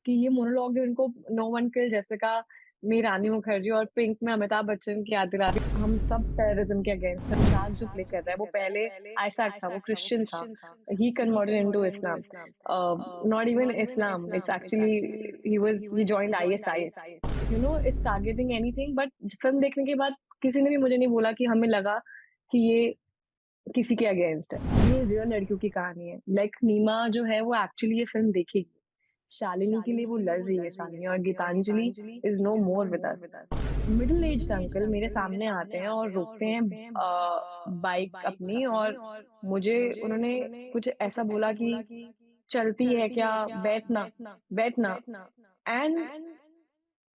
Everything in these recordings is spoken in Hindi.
कि ये मोनोलॉग जो इनको नो वन किल्ड जेसिका में रानी मुखर्जी और पिंक में अमिताभ बच्चन की याद दिला रही है। हम सब टेररिज्म के अगेंस्ट है। सिद्धार्थ जो प्ले कर रहा है वो पहले आइसैक था, वो क्रिश्चियन था। He converted into Islam. Not even Islam, it's actually he joined ISIS. It's targeting anything, but film देखने के बाद किसी ने भी मुझे नहीं बोला कि हमें लगा कि ये किसी के अगेंस्ट है। ये रियल लड़कियों की कहानी है। लाइक नीमा जो है वो एक्चुअली ये फ़िल्म देखेगी। शालिनी के लिए वो लड़ रही है, शालिनी, और Geetanjali is no more with us. Middle aged uncle मेरे सामने आते हैं और रोकते हैं बाइक अपनी, और मुझे उन्होंने कुछ ऐसा बोला कि चलती है क्या? बैठना, बैठना। And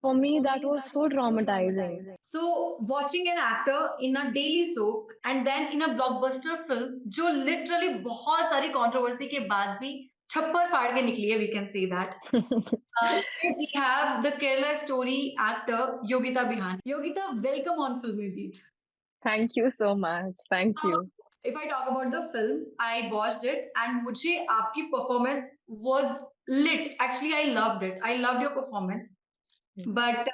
for me that was so traumatising. So watching an actor in a daily soap and then in a blockbuster film जो literally बहुत सारी controversy के बाद भी छप्पर फाड़ के निकली है, we can say that. Today we have the Kerala story actor Yogita Bihani. Yogita, welcome on Filmy Beat. Thank you so much, thank Uh, you. if I talk about the film, I watched it and मुझे आपकी performance was lit. Actually, I loved it. I loved your performance. But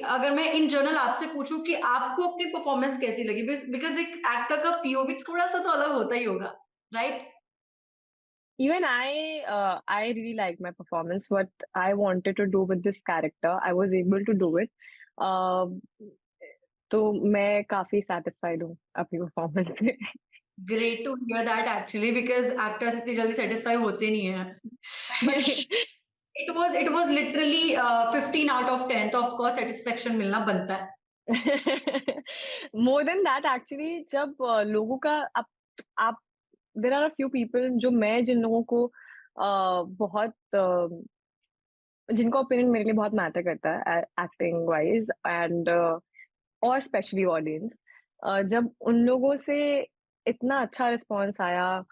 अगर मैं इन जनरल आपसे पूछूं कि आपको अपनी परफॉर्मेंस कैसी लगी, बिकॉज एक एक्टर का पीओवी थोड़ा सा तो अलग होता ही होगा, right? Even I really like my performance. What I wanted to do with this character, I was able to do it. Uh, तो मैं काफ़ी सैटिस्फाइड हूँ अपनी परफॉर्मेंस से। Great to hear that actually, because actors इतनी जल्दी सेटिस्फाई होते नहीं है. But it was literally 15 out of 10, तो ऑफ कोर्स सेटिस्फेक्शन मिलना बनता है. मोर देन दैट एक्चुअली जब लोगों का आप there are a few people जो मैं जिन लोगों को बहुत जिनका ओपिनियन मेरे लिए बहुत मैटर करता है एक्टिंग वाइज़ एंड और स्पेशली ऑडियंस, जब उन लोगों से इतना अच्छा रिस्पॉन्स आया,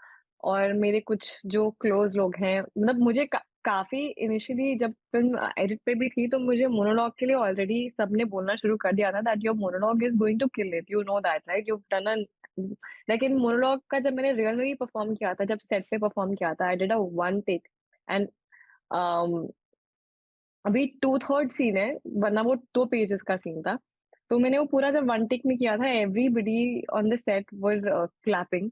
और मेरे कुछ जो क्लोज लोग हैं, मतलब मुझे काफ़ी इनिशियली जब फ़िल्म एडिट पे भी थी तो मुझे मोनोलॉग के लिए ऑलरेडी सबने बोलना शुरू कर दिया था that your monologue is going to kill it, you know that right? You have done a लेकिन मोनोलॉग का जब मैंने रियल में भी परफ़ॉर्म किया था, जब सेट पे परफ़ॉर्म किया था, I did a one take and um अभी 2/3 सीन है, वरना वो 2 पेजेज़ का सीन था। तो मैंने वो पूरा जब वन टेक में किया था, everybody on the set were clapping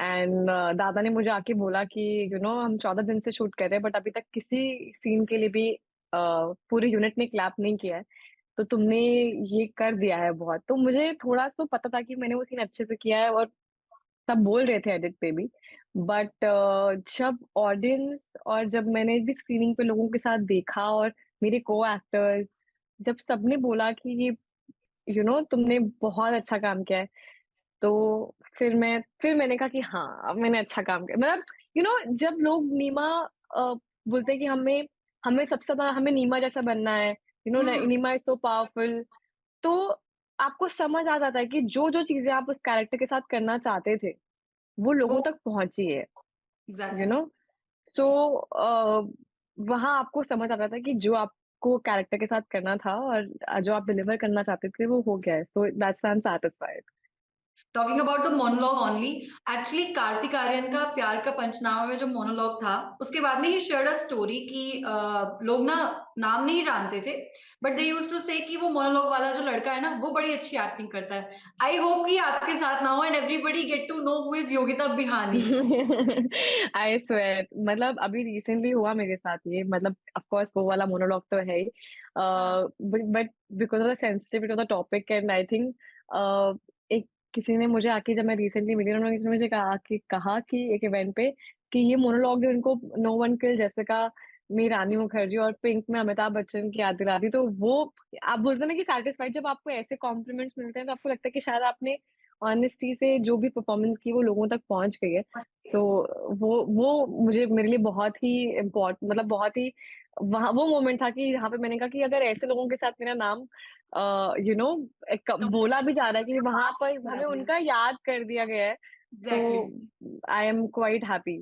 and दादा ने मुझे आके बोला कि हम 14 दिन से शूट कर रहे हैं बट अभी तक किसी सीन के लिए भी पूरे यूनिट ने क्लैप नहीं किया है। तो तुमने ये कर दिया है बहुत। तो मुझे थोड़ा-सा पता था कि मैंने वो सीन अच्छे से किया है, और सब बोल रहे थे एडिट पे भी। बट जब ऑडियंस और जब मैंने भी स्क्रीनिंग पे लोगों के साथ देखा, और मेरे को-एक्टर्स, जब सबने बोला कि ये तुमने बहुत अच्छा काम किया है, तो फिर मैंने कहा कि हाँ, अब मैंने अच्छा काम किया। मतलब जब लोग नीमा बोलते हैं कि हमें हमें सबसे ज़्यादा हमें नीमा जैसा बनना है, हम्म. नीमा इज़ सो पावरफुल, तो आपको समझ आ जाता है कि जो-जो चीज़ें आप उस कैरेक्टर के साथ करना चाहते थे, वो वो लोगों तक पहुँची है, यू एग्जैक्टली. नो? सो वहाँ आपको समझ आ रहा था कि जो आपको कैरेक्टर के साथ करना था, और जो आप डिलीवर करना चाहते थे वो हो गया है। So that's why I am satisfied. Talking about the monologue only, actually Kartik Aaryan का प्यार का पंचनामा में जो मोनोलॉग था, उसके बाद में ही शेयर्ड अ स्टोरी कि लोग ना नाम नहीं जानते थे, बट दे यूज्ड टू से कि वो मोनोलॉग वाला जो लड़का है ना, वो बड़ी अच्छी एक्टिंग करता है. आई होप कि आपके साथ ना हो and everybody get to know who is Yogita Bihani. I swear, मतलब अभी रिसेंटली हुआ मेरे साथ ये, मतलब ऑफ कोर्स वो वाला मोनोलॉग तो है ही, हाँ. But because of the sensitivity of the topic and I think एक किसी ने मुझे आके, जब मैं रिसेंटली मिली, उन्होंने किसी ने मुझे कहा कि एक इवेंट पे कि ये मोनोलॉग जो इनको नो वन किल्ड जेसिका में रानी मुखर्जी और पिंक में अमिताभ बच्चन की याद दिला दी। तो वो आप बोलते हैं ना कि सैटिस्फाइड, जब आपको ऐसे कॉम्प्लीमेंट्स मिलते हैं तो आपको लगता है कि शायद आपने ऑनेस्टी से जो भी परफॉर्मेंस की वो लोगों तक पहुँच गई है। तो वो मुझे मेरे लिए बहुत ही मतलब बहुत ही वहाँ वो मोमेंट था कि जहाँ पे मैंने कहा कि अगर ऐसे लोगों के साथ मेरा नाम यू नो एक तो बोला भी जा रहा है कि वहाँ पर हमें एग्जैक्टली. उनका याद कर दिया गया है, तो I am quite happy.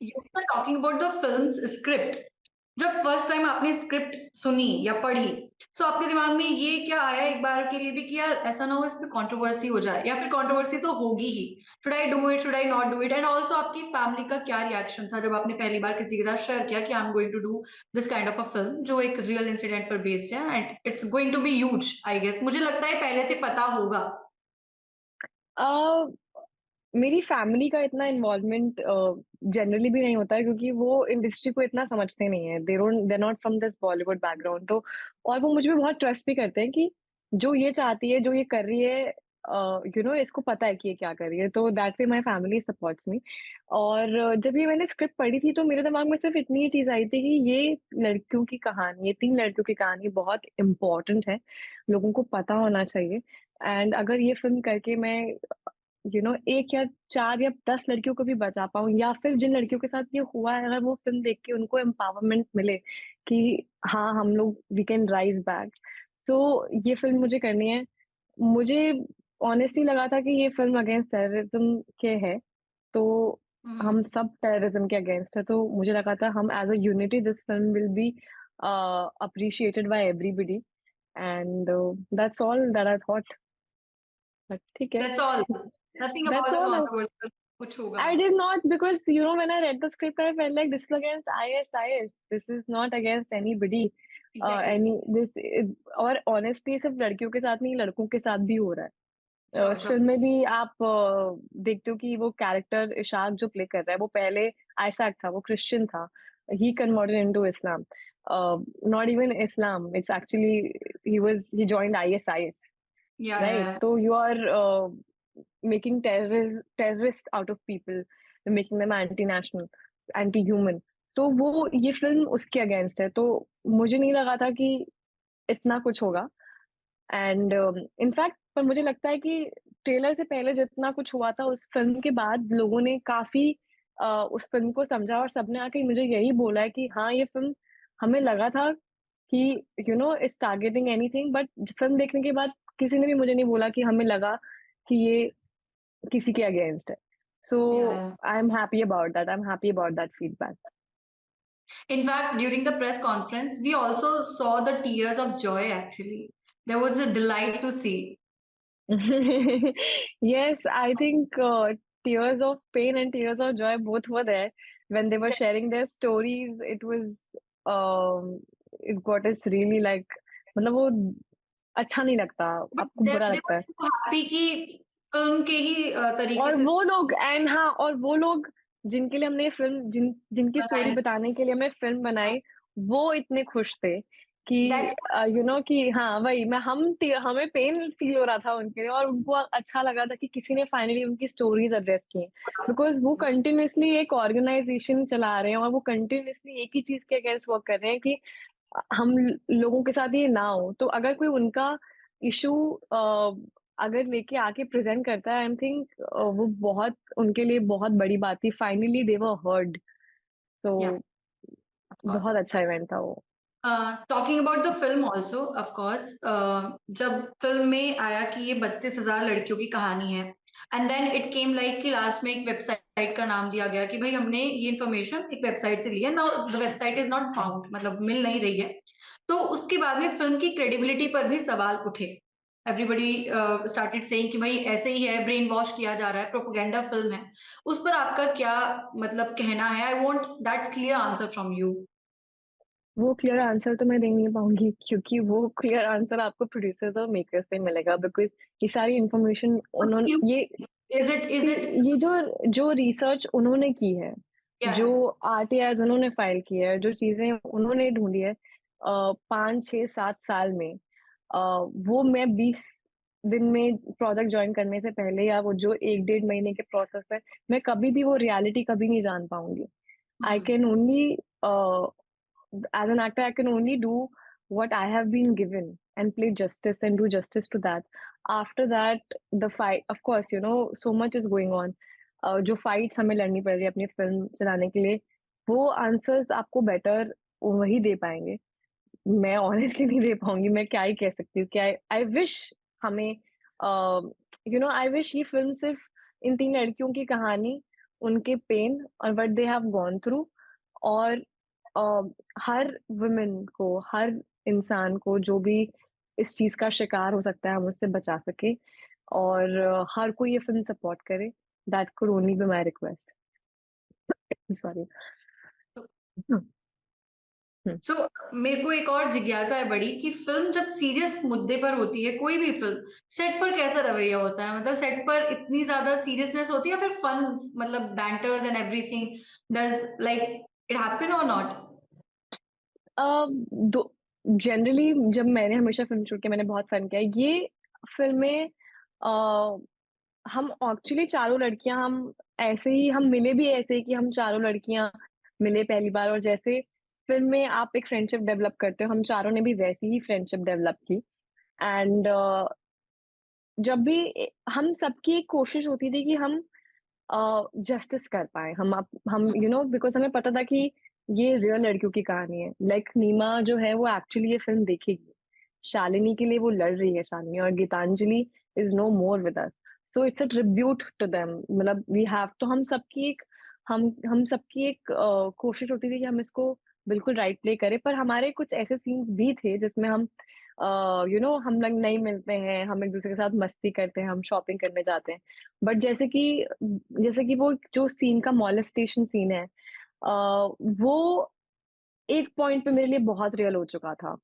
You are talking about the films script. जब फर्स्ट टाइम आपने स्क्रिप्ट सुनी या पढ़ी, सो आपके दिमाग में ये क्या आया एक बार के लिए भी कि यार ऐसा ना हो इस पे कंट्रोवर्सी हो जाए, या फिर कंट्रोवर्सी तो होगी ही, should I do it, should I not do it? And also आपकी फैमिली का क्या रिएक्शन था जब आपने पहली बार किसी के साथ शेयर किया कि I am going to do this kind of a film जो एक रियल इंसिडेंट पर बेस्ड है and it's going to be huge, I guess मुझे लगता है पहले से पता होगा। अ, मेरी फैमिली का इतना इन्वॉल्वमेंट जनरली भी नहीं होता है क्योंकि वो इंडस्ट्री को इतना समझते नहीं है। They are not from this Bollywood background, तो और वो मुझे भी बहुत ट्रस्ट भी करते हैं कि जो ये चाहती है, जो ये कर रही है, इसको पता है कि ये क्या कर रही है, तो that way my family supports me. और जब ये मैंने स्क्रिप्ट पढ़ी थी तो मेरे दिमाग में सिर्फ इतनी ही चीज़ आई थी कि ये लड़कियों की कहानी, ये 3 लड़कियों की कहानी बहुत इम्पोर्टेंट है, लोगों को पता होना चाहिए। एंड अगर ये फ़िल्म करके मैं 1 या 4 या 10 लड़कियों को भी बचा पाऊँ, या फिर जिन लड़कियों के साथ ये हुआ है, अगर वो फ़िल्म देख के उनको एम्पावरमेंट मिले कि हाँ, हम लोग वी कैन राइज़ बैक। तो ये फ़िल्म मुझे करनी है। मुझे ऑनेस्टली लगा था कि ये फ़िल्म अगेंस्ट टेररिज़्म के है, तो हम्म। हम सब टेररिज़्म के अगेंस्ट है, तो मुझे लगा था हम as a unity this film will be appreciated by everybody, and that's all that I thought. But ठीक है। That's all, nothing that's about the all. Controversial कुछ होगा। I did not, because when I read the script, I felt like this is against ISIS. This is not against anybody. Exactly. Any this और honestly सिर्फ लड़कियों के साथ नहीं, लड़कों के साथ भी हो रहा है। श्योर इस श्योर। फिल्म में भी आप देखते हो कि वो कैरेक्टर इशाक जो प्ले कर रहा है, वो पहले आइसैक था, वो क्रिश्चियन था। He converted into Islam. Not even Islam. It's actually he joined ISIS, right? या So you are making terrorists out of people, making them anti-national, anti-human. तो वो ये फ़िल्म उसके अगेंस्ट है, तो मुझे नहीं लगा था कि इतना कुछ होगा। एंड इनफैक्ट पर मुझे लगता है कि ट्रेलर से पहले जितना कुछ हुआ था, उस फ़िल्म के बाद लोगों ने काफ़ी उस फ़िल्म को समझा, और सबने आके मुझे यही बोला है कि हाँ, ये फ़िल्म हमें लगा था कि it's targeting anything, but film देखने के बाद किसी ने भी मुझे नहीं बोला कि हमें लगा कि ये किसी के अगेंस्ट है। सो या। I am happy about that, I am happy about that feedback. In fact, during the press conference, we also saw the tears of joy actually. There was a delight to see. Yes, I think tears of pain and tears of joy both were there when they were Exactly. sharing their stories. It was it got us really like, मतलब वो अच्छा नहीं लगता, But आपको बुरा they लगता were है। so happy कि फिल्म के ही तरीके और से वो लोग एंड हाँ, और वो लोग जिनके लिए हमने ये फ़िल्म जिनकी स्टोरी बनाए। बताने के लिए हमने फ़िल्म बनाई, वो इतने खुश थे कि That's कि हाँ, वही हमें पेन फ़ील हो रहा था उनके लिए, और उनको अच्छा लगा था कि किसी ने फाइनली उनकी स्टोरीज़ एड्रेस की। बिकॉज़ वो कंटीन्यूअसली एक ऑर्गनाइज़ेशन चला रहे हैं, और वो कंटीन्यूअसली एक ही चीज़ के अगेंस्ट वर्क कर रहे हैं कि हम लोगों के साथ ये ना हो। तो अगर कोई उनका इश्यू अगर लेके आके प्रेज़ेंट करता है, आई एम थिंक वो बहुत उनके लिए बहुत बड़ी बात थी। Finally they were heard. So yeah, of course. बहुत अच्छा इवेंट था वो। Talking about the film also of course, जब फिल्म में आया कि ये 32,000 लड़कियों की कहानी है, and then it came like कि लास्ट में एक वेबसाइट का नाम दिया गया कि भाई हमने ये इन्फॉर्मेशन एक वेबसाइट से ली है, now the website is not found, मतलब मिल नहीं रही है। तो उसके बाद में फिल्म की क्रेडिबिलिटी पर भी सवाल उठे। एवरीबडी स्टार्टेड सेइंग कि भाई ऐसे ही है, ब्रेन वॉश किया जा रहा है, प्रोपेगेंडा फिल्म है। उस पर आपका क्या मतलब कहना है? I want that clear answer from you. वो क्लियर आंसर तो मैं दे नहीं पाऊँगी, क्योंकि वो क्लियर आंसर आपको प्रोड्यूसर्स और मेकर्स से मिलेगा, बिकॉज़ ये सारी इन्फॉर्मेशन ये इज इट ये जो जो रिसर्च उन्होंने की है, क्या जो है? आरटीआईज़ उन्होंने फाइल की है, जो चीज़ें उन्होंने ढूँढी है 5, 6, 7 साल में, वो मैं 20 दिन में प्रोजेक्ट जॉइन करने से पहले, या वो जो 1 डेढ़ महीने के प्रोसेस है, मैं कभी भी वो रियलिटी कभी नहीं जान पाऊँगी। I um, can only as an actor, I can only do what I have been given and play justice and do justice to that. After that, the fight, of course, so much is going on. जो फाइट्स हमें लड़नी पड़ रही है अपनी फिल्म चलाने के लिए, वो आंसर्स आपको बेटर वही दे पाएँगे। मैं ऑनेस्टली नहीं दे पाऊँगी, मैं क्या ही कह सकती हूँ, क्या आई विश हमें आई विश ये फ़िल्म सिर्फ़ इन 3 लड़कियों की कहानी, उनके पेन और what they have gone through, और हर वुमेन को, हर इंसान को जो भी इस चीज़ का शिकार हो सकता है, हम उससे बचा सकें और हर कोई ये फ़िल्म सपोर्ट करे। That could only be my request. Sorry. Hmm, hmm. So मेरे को एक और जिज्ञासा है बड़ी कि फ़िल्म जब सीरियस मुद्दे पर होती है, कोई भी फ़िल्म, सेट पर कैसा रवैया होता है? मतलब सेट पर इतनी ज़्यादा सीरियसनेस होती है या फिर फन मतलब banters and everything does like it happen और नॉट? अ, दो जनरली जब मैंने हमेशा फ़िल्म शूट किया, मैंने बहुत फ़न किया है। ये फ़िल्में हम एक्चुअली चारों लड़कियाँ हम ऐसे ही हम मिले भी ऐसे ही कि हम चारों लड़कियाँ मिले पहली बार और जैसे फ़िल्म में आप एक फ्रेंडशिप डेवलप करते हो, हम चारों ने भी वैसी ही फ्रेंडशिप डेवलप की एंड जब भी हम सबकी एक कोशिश होती थी कि हम जस्टिस कर पाएँ। हम बिकॉज़ हमें पता था कि ये रियल लड़कियों की कहानी है। लाइक नीमा जो है वो एक्चुअली ये फ़िल्म देखेगी। शालिनी के लिए वो लड़ रही है शालिनी और Geetanjali is no more with us. So it's a tribute to them मतलब वी हैव तो हम सबकी एक कोशिश होती थी कि हम इसको बिल्कुल राइट प्ले करें। पर हमारे कुछ ऐसे सीन्स भी थे जिसमें हम हम लोग नहीं मिलते हैं, हम एक-दूसरे के साथ मस्ती करते हैं, हम शॉपिंग करने जाते हैं। बट जैसे कि वो जो सीन का मोलेस्टेशन सीन है वो एक पॉइंट पे मेरे लिए बहुत रियल हो चुका था।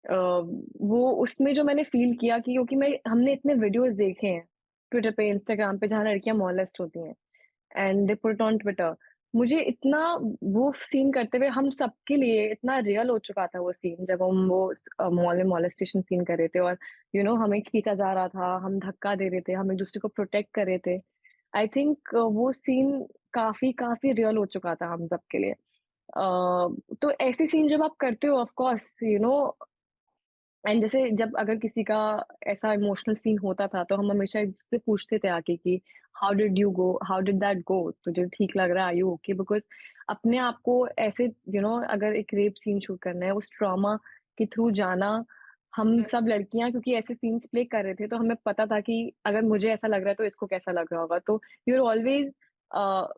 वो उसमें जो मैंने फ़ील किया कि क्योंकि मैं हमने इतने वीडियोज़ देखे हैं, ट्विटर पे, इंस्टाग्राम पे जहाँ लड़कियाँ मोलेस्ट होती हैं and they put it on Twitter. मुझे इतना वो सीन करते हुए हम सबके लिए इतना रियल हो चुका था वो सीन जब हम वो मॉल में मोलेस्टेशन सीन कर रहे थे और हमें खींचा जा रहा था, हम धक्का दे रहे थे, हम एक-दूसरे को प्रोटेक्ट कर रहे थे। आई थिंक वो सीन काफ़ी रियल हो चुका था हम सबके लिए। तो ऐसे सीन जब आप करते हो ऑफ कोर्स एंड जैसे जब अगर किसी का ऐसा इमोशनल सीन होता था, तो हम हमेशा इससे पूछते थे आके कि हाउ डिड दैट गो? तुझे ठीक लग रहा है? Are you okay? बिकॉज़ अपने आप को ऐसे अगर एक रेप सीन शूट करना है, उस ट्रॉमा के थ्रू जाना, हम सब लड़कियाँ क्योंकि ऐसे सीन्स प्ले कर रहे थे, तो हमें पता था कि अगर मुझे ऐसा लग रहा है, तो इसको कैसा लग रहा होगा। तो you are always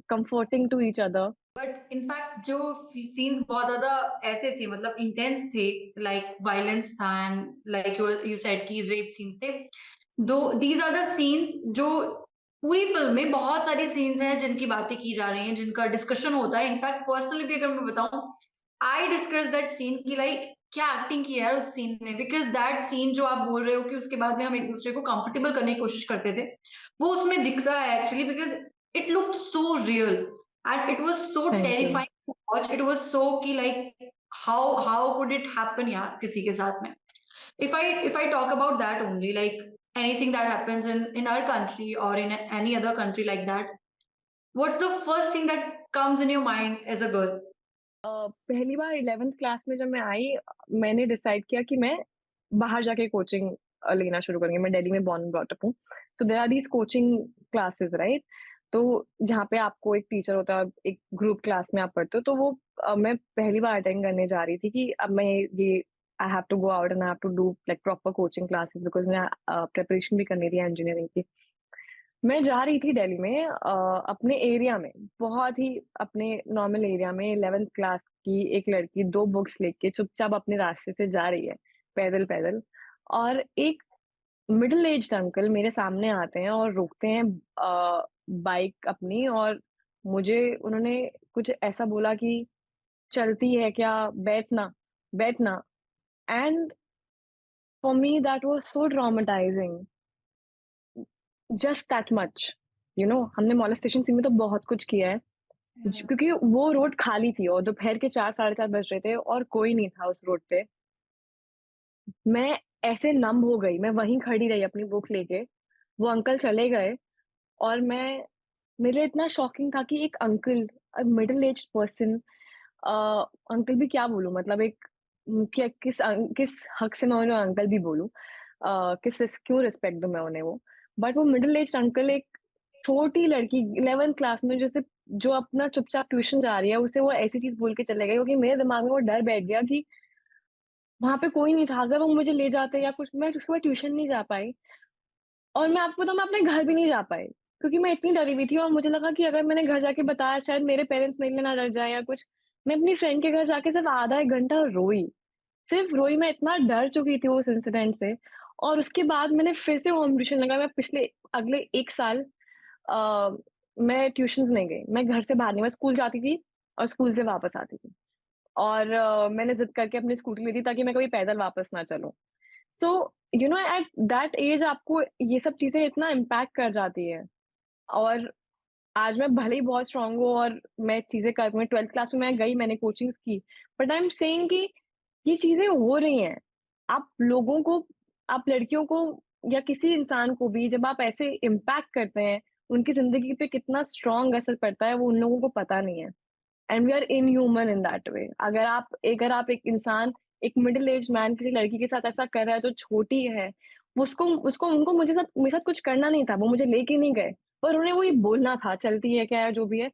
comforting to each other. But in fact जो सीन्स बहुत ज़्यादा ऐसे थे मतलब इंटेंस थे, लाइक वायलेंस था एंड लाइक यू सेड कि रेप सीन्स थे। Though these are the scenes जो पूरी फ़िल्म में बहुत सारी सीन्स हैं जिनकी बातें की जा रही हैं, जिनका डिस्कशन होता है। इनफैक्ट पर्सनली भी अगर मैं बताऊँ, आई डिस्कस दैट सीन कि लाइक क्या एक्टिंग की है यार उस सीन ने, बिकॉज़ दैट सीन जो आप बोल रहे हो कि उसके बाद में हम एक-दूसरे को कंफर्टेबल करने की कोशिश करते थे, वो उसमें दिखता है actually because it looked so real and it was so thank you. Terrifying to watch. It was so कि like how could it happen यार किसी के साथ में? If I talk about that only, like anything that happens in our country or in any other country like that, what's the first thing that comes in your mind as a girl? पहली बार 11th क्लास में जब मैं आई मैंने डिसाइड किया कि मैं बाहर जाके कोचिंग लेना शुरू करूँगी। मैं दिल्ली में बोर्न एंड ब्रॉट अप हूँ। तो there are these coaching classes right? तो जहाँ पे आपको एक टीचर होता है, एक ग्रुप क्लास में आप पढ़ते हो, तो वो मैं पहली बार अटेंड करने जा रही थी कि अब मैं ये I have to go out and I have to do like proper coaching classes because मैं प्रिपरेशन भी करनी थी इंजीनियरिंग की। मैं जा रही थी दिल्ली में अपने एरिया में, बहुत ही अपने नॉर्मल एरिया में 11th क्लास की एक लड़की 2 बुक्स लेके चुपचाप अपने रास्ते से जा रही है, पैदल-पैदल और एक मिडल एज्ड अंकल मेरे सामने आते हैं और रोकते हैं बाइक अपनी और मुझे उन्होंने कुछ ऐसा बोला कि, "चलती है क्या? बैठना, बैठना" and for me that was so traumatising. Just that much हमने मोलेस्टेशन सीन में तो बहुत कुछ किया है क्योंकि वो रोड खाली थी और दोपहर के 4 साढ़े 4 बज रहे थे और कोई नहीं था उस रोड पे। मैं ऐसे नम हो गई, मैं वहीं खड़ी रही अपनी बुक लेके, वो अंकल चले गए और मेरे लिए इतना शॉकिंग था कि एक अंकल मिडल एज्ड पर्सन अ, अंकल भी क्या बोलूँ मतलब क्या किस हक से मैं उन्हें अंकल भी बोलूँ क्यों रिस्पेक्ट दूँ मैं उन्हें वो। बट वो मिडल एज्ड अंकल एक छोटी लड़की 11th क्लास में जैसे जो अपना चुपचाप ट्यूशन जा रही है, उसे वो ऐसी चीज़ बोल के चले गए क्योंकि मेरे दिमाग में वो डर बैठ गया कि वहाँ पे कोई नहीं था, अगर वो मुझे ले जाते या कुछ मैं उसके बाद ट्यूशन नहीं जा पाई और मैं आपको बताऊँ मैं अपने घर भी नहीं जा पाई, क्योंकि मैं इतनी डरी हुई थी और मुझे लगा कि अगर मैंने घर जाके बताया शायद मेरे पेरेंट्स मेरे लिए ना डर जाएँ या कुछ। मैं अपनी फ्रेंड के घर जाके सिर्फ आधा 1 घंटा रोई। सिर्फ रोई, मैं इतना डर चुकी थी उस इंसिडेंट से। और उसके बाद मैंने फिर से होम ट्यूशन लगाया। मैं पिछले अगले 1 साल अ, मैं ट्यूशन्स नहीं गई। मैं घर से बाहर नहीं, मैं स्कूल जाती थी और स्कूल से वापस आती थी। और मैंने ज़िद करके अपनी स्कूटी ली थी ताकि मैं कभी पैदल वापस ना चलूँ। सो एट दैट एज आपको ये सब चीज़ें इतना इम्पैक्ट कर जाती है। और आज मैं भले ही बहुत स्ट्रॉन्ग हूँ और मैं चीज़ें कर, मैं 12th क्लास में मैं गई, मैंने कोचिंग्स की, बट आई एम सेइंग कि ये चीज़ें हो रही हैं। आप लोगों को, आप लड़कियों को या किसी इंसान को भी जब आप ऐसे इम्पैक्ट करते हैं, उनकी ज़िंदगी पे कितना स्ट्रॉन्ग असर पड़ता है, वो उन लोगों को पता नहीं है। And we are inhuman in that way. अगर आप एक इंसान, एक मिडल एज्ड मैन किसी लड़की के साथ ऐसा कर रहा है जो छोटी है, उसको उसको उनको मेरे साथ कुछ करना नहीं था, वो मुझे लेके नहीं गए, पर उन्हें वही बोलना था, चलती है क्या है, जो भी है,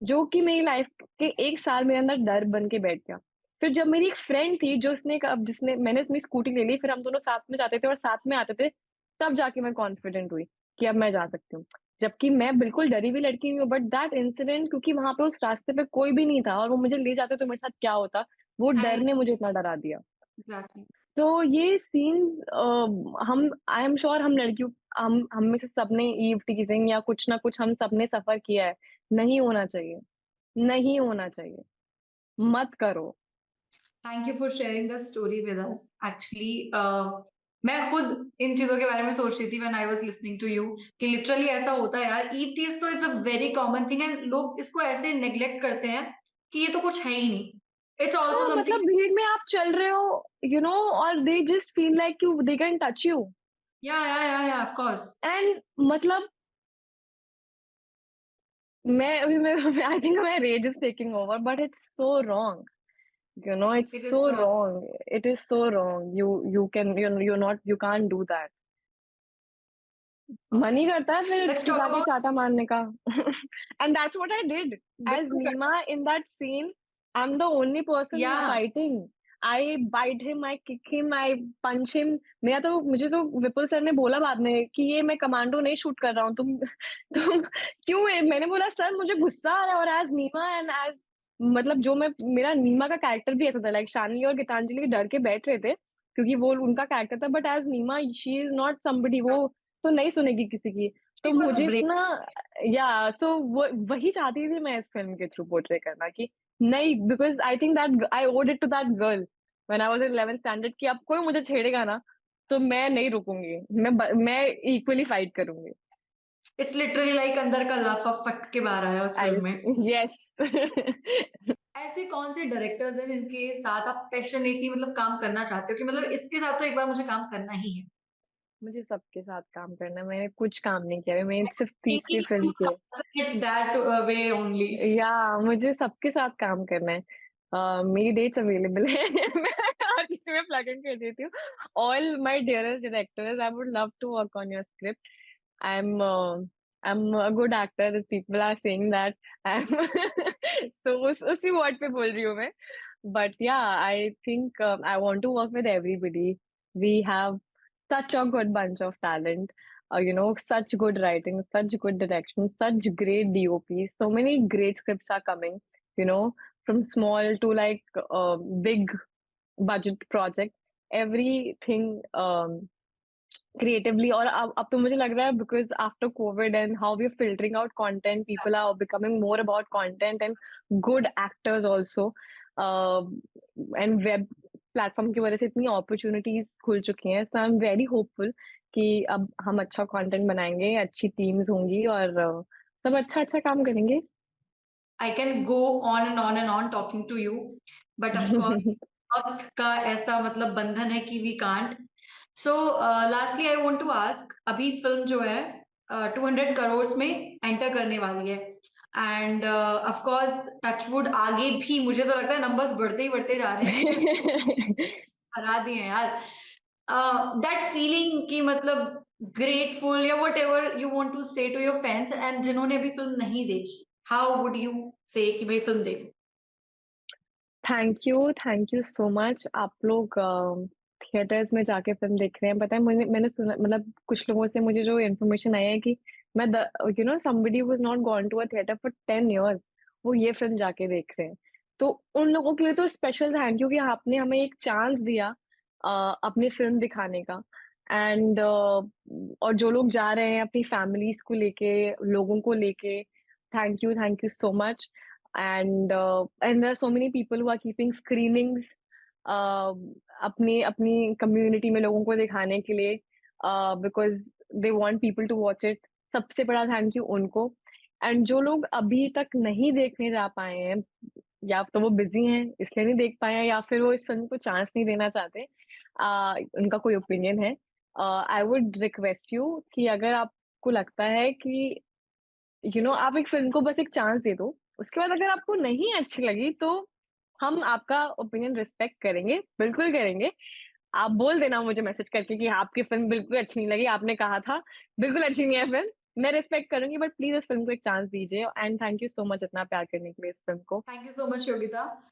जो कि मेरी लाइफ के 1 साल मेरे अंदर डर बन के बैठ गया। फिर जब मेरी एक फ्रेंड थी जो उसने क जिसने मैंने अपनी स्कूटी ले ली, फिर हम दोनों साथ में जाते थे और साथ में आते थे, तब जाके मैं कॉन्फिडेंट हुई कि अब मैं जा सकती हूँ। जबकि मैं बिल्कुल डरी हुई लड़की नहीं हूँ, बट दैट इंसिडेंट, क्योंकि वहाँ पे उस रास्ते पे कोई भी नहीं था और वो मुझे ले जाते तो मेरे साथ क्या होता, वो डर आई ने मुझे इतना डरा दिया। एग्ज़ैक्टली। तो ये सीन्स हम आई एम श्योर हम लड़कियों, हम में से सबने ईव टीजिंग या कुछ ना कुछ हम सबने सफ़र किया है। नहीं होना चाहिए, नहीं होना चाहिए, मत करो। Thank you for sharing the story with us. Actually मैं खुद इन चीज़ों के बारे में सोच रही थी when I was listening to you कि लिटरली ऐसा होता है यार। ईटीज़ तो is a very common thing and लोग इसको ऐसे नेग्लेक्ट करते हैं कि ये तो कुछ है ही नहीं। इट्स हाँ, आल्सो मतलब समथिंग। भीड़ में आप चल रहे हो, और they just feel like you, they can touch you. Yeah of course. And मतलब मैं अभी मैं I think my rage is taking over, but it's so wrong, it's it is so so wrong, it is so wrong. You can you not you can't do that. मन ही करता है लेट्स फिर टॉक जाके अबाउट चाटा मारने का। And that's what I did as बिल्कुल Neema in that scene. I am the only person who yeah is fighting. I bite him, I kick him, I punch him. मुझे तो विपुल सर ने बोला बाद में कि ये मैं कमांडो नहीं शूट कर रहा हूँ, तुम तुम क्यों है? मैंने बोला सर मुझे गुस्सा आ रहा है, और एज़ नीमा एंड एज़, मतलब जो मैं, मेरा नीमा का कैरेक्टर भी ऐसा था, लाइक शानवी और गीतांजलि डर के बैठ रहे थे क्योंकि वो उनका कैरेक्टर था, but as Neema she is not somebody, वो तो नहीं सुनेगी किसी की। शी तो वाज़ मुझे ब्रेव। इतना, या सो वो वही चाहती थी मैं इस फ़िल्म के थ्रू पोर्ट्रे करना कि नहीं, because I think that I owed it to that girl when I was in 11th standard कि अब कोई मुझे छेड़ेगा ना, तो मैं नहीं रुकूँगी। मैं इक्वली फाइट करूँगी। इट्स लिटरली लाइक अंदर का लाफा फट के बाहर आया उस फ़िल्म आई में। यस। ऐसे कौन से डायरेक्टर्स हैं जिनके साथ आप पैशनेटली मतलब काम करना चाहते हो कि मतलब इसके साथ तो एक बार मुझे काम करना ही है? मुझे सबके साथ काम करना है, मैंने कुछ काम नहीं किया है, मैंने सिर्फ़ तीसरी थिंकिंग फ़िल्म की है। It that way only. या मुझे सबके साथ काम करना है। मेरी डेट्स अवेलेबल है। मैं हर किसी में प्लग इन कर देती हूँ। All my dearest directors, I would love to work on your script. I am I am a good actor, people are saying that I am. तो उसी वर्ड पे बोल रही हूँ मैं। But yeah I think I want to work with everybody. We have such a good bunch of talent. Such good writing, such good direction, such great DOPs. So many great scripts are coming, you know, from small to like big budget project. Everything creatively. और अब तो मुझे लग रहा है because after COVID and how we're filtering out content, people are becoming more about content and good actors also. Uh, and web platform की वज़ह से इतनी अपॉर्च्युनिटीज़ खुल चुकी हैं, सो आई एम वेरी होपफुल कि अब हम अच्छा कंटेंट बनाएँगे, अच्छी टीम्स होंगी और सब अच्छा-अच्छा काम करेंगे। I can go on and on and on talking to you but of course वक़्त का ऐसा मतलब बंधन है कि we can't. So lastly I want to ask अभी फ़िल्म जो है 200 करोड़ में एंटर करने वाली है and of course touch wood आगे भी मुझे तो लगता है नंबर्स बढ़ते ही बढ़ते जा रहे हैं क्योंकि हरा दिए हैं यार। दैट फीलिंग कि मतलब ग्रेटफुल या व्हाटएवर यू वांट टू से टू योर फैन्स एंड जिन्होंने अभी फ़िल्म नहीं देखी, हाउ वुड यू से कि भई फ़िल्म देखो? Thank you so much. आप लोग थिएटर्स में जाके फ़िल्म देख रहे हैं। पता है, मैंने सुना, मतलब कुछ लोगों से मुझे जो इन्फॉर्मेशन आई है कि मैं the somebody who has not gone to a theatre for 10 years, वो ये फ़िल्म जाके देख रहे हैं। तो उन लोगों के लिए तो स्पेशल थैंक यू कि आपने हमें एक चांस दिया अपनी फ़िल्म दिखाने का। एंड और जो लोग जा रहे हैं अपनी फैमिलीज़ को लेके, लोगों को लेके, thank you so much. And there are so many people who are keeping screenings uh, अपनी अपनी कम्युनिटी में लोगों को दिखाने के लिए because they want people to watch it. सबसे बड़ा थैंक यू उनको। एंड जो लोग अभी तक नहीं देखने जा पाए हैं, या तो वो बिज़ी हैं इसलिए नहीं देख पाए हैं, या फिर वो इस फ़िल्म को चांस नहीं देना चाहते। उनका कोई ओपिनियन है। आई वुड रिक्वेस्ट यू कि अगर आपको लगता है कि आप एक फ़िल्म को बस एक चांस दे दो, उसके बाद अगर आपको नहीं अच्छी लगी तो हम आपका ओपिनियन रिस्पेक्ट करेंगे, बिल्कुल करेंगे। आप बोल देना मुझे मैसेज करके कि आपकी फ़िल्म बिल्कुल अच्छी नहीं लगी, आपने कहा था, बिल्कुल अच्छी नहीं है फ़िल्म। मैं रिस्पेक्ट करूँगी बट प्लीज़ इस फ़िल्म को एक चांस दीजिए। And thank you so much इतना प्यार करने के लिए इस फ़िल्म को। Thank you so much Yogita.